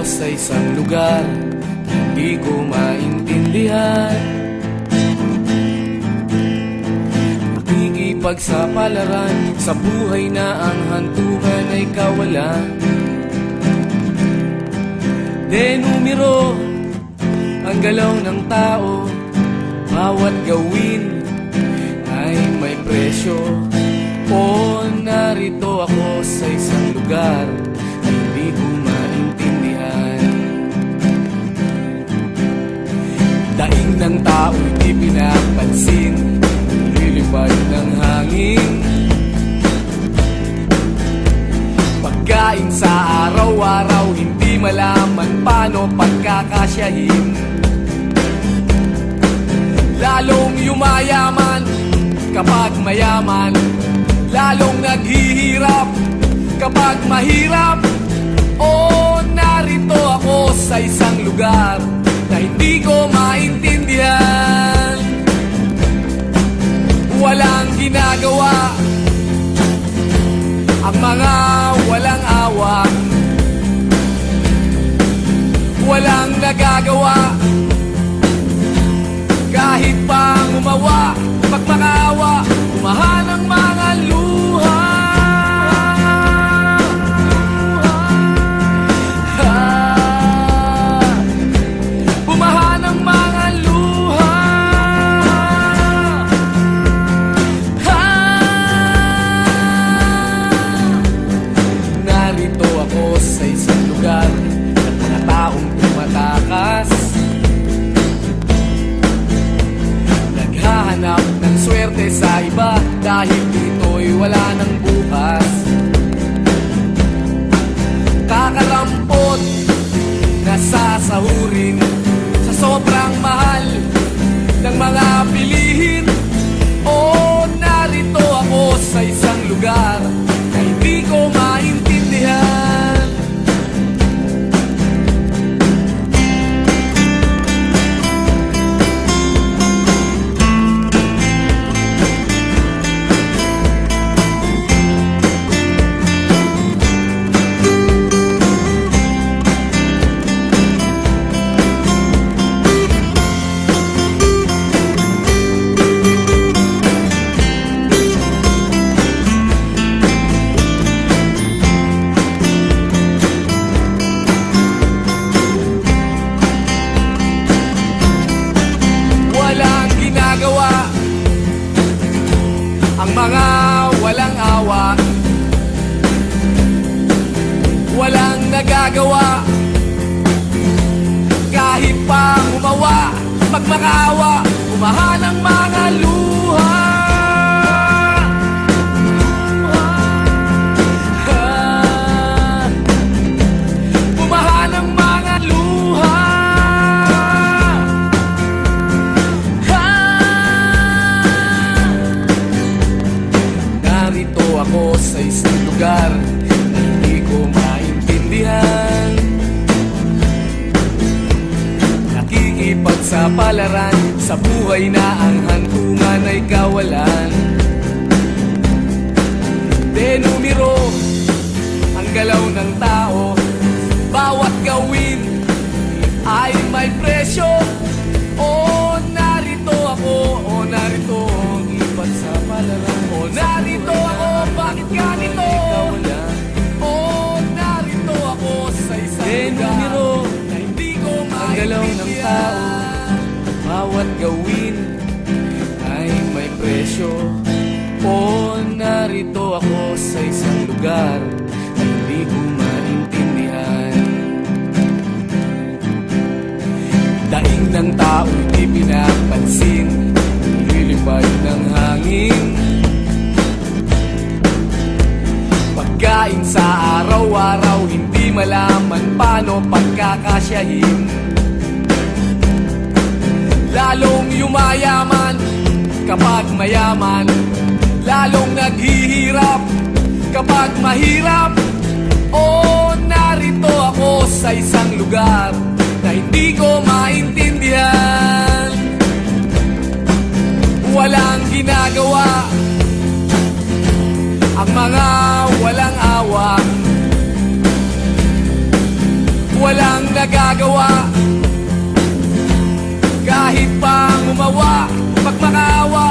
sa isang lugar hindi ko maintindihan. Pagsapalaran sa buhay na ang hantungan ay kawalan. De numero ang galaw ng tao, bawat gawin ay may presyo. O narito ako sa isang lugar na hindi ko maintindihan. Daing ng tao'y di pinapansin, lilipad ng hangin. Pagkain sa araw-araw, hindi malaman paano pagkakasyahin. Lalong yumayaman kapag mayaman, lalong naghihirap kapag mahirap. O narito ako sa isang lugar na hindi ko maintindihan. Walang ginagawa ang mga walang awa, walang nagagawa kahit pa umawa, pagmakaawa, umahan ang mga luha. Bumahan ang mga luha. Narito ako sa isang lugar at mga taong tumatakas, naghahanap ng swerte sa iba dahil dito'y wala ng bukas. Kakarampot na sasahurin sa sobrang mahal ng mga bilihin. O narito ako sa isang lugar na hindi ko maintindihan. Ang mga walang awa, walang nagagawa kahit pa umawa, pagmakaawa, umahan ang mga luha. Umahan ang mga luha. Narito ako sa isang lugar na hindi ko maintindihan. Nakikipagsapalaran sa buhay na ang hantungan ay kawalan. De numero ang galaw ng tao, bawat gawin ay may presyo. O narito ako, o narito ang ipagsapalaran. O narito ako, bakit ganito? O narito ako sa isang lugar na hindi ko maintindihan. Ang galaw ng tao, bawat gawin ay may presyo. O narito ako sa isang lugar na hindi ko maintindihan. Daing ng tao'y di pinapansin, lilipad ng hangin. Pagkain sa araw-araw, hindi malaman paano pagkakasyahin. Lalong yumayaman kapag mayaman, lalong naghihirap kapag mahirap. O narito ako sa isang lugar na hindi ko maintindihan. Walang ginagawa ang mga walang awa, walang nagagawa. Kahit pang umawa, pag makaawa,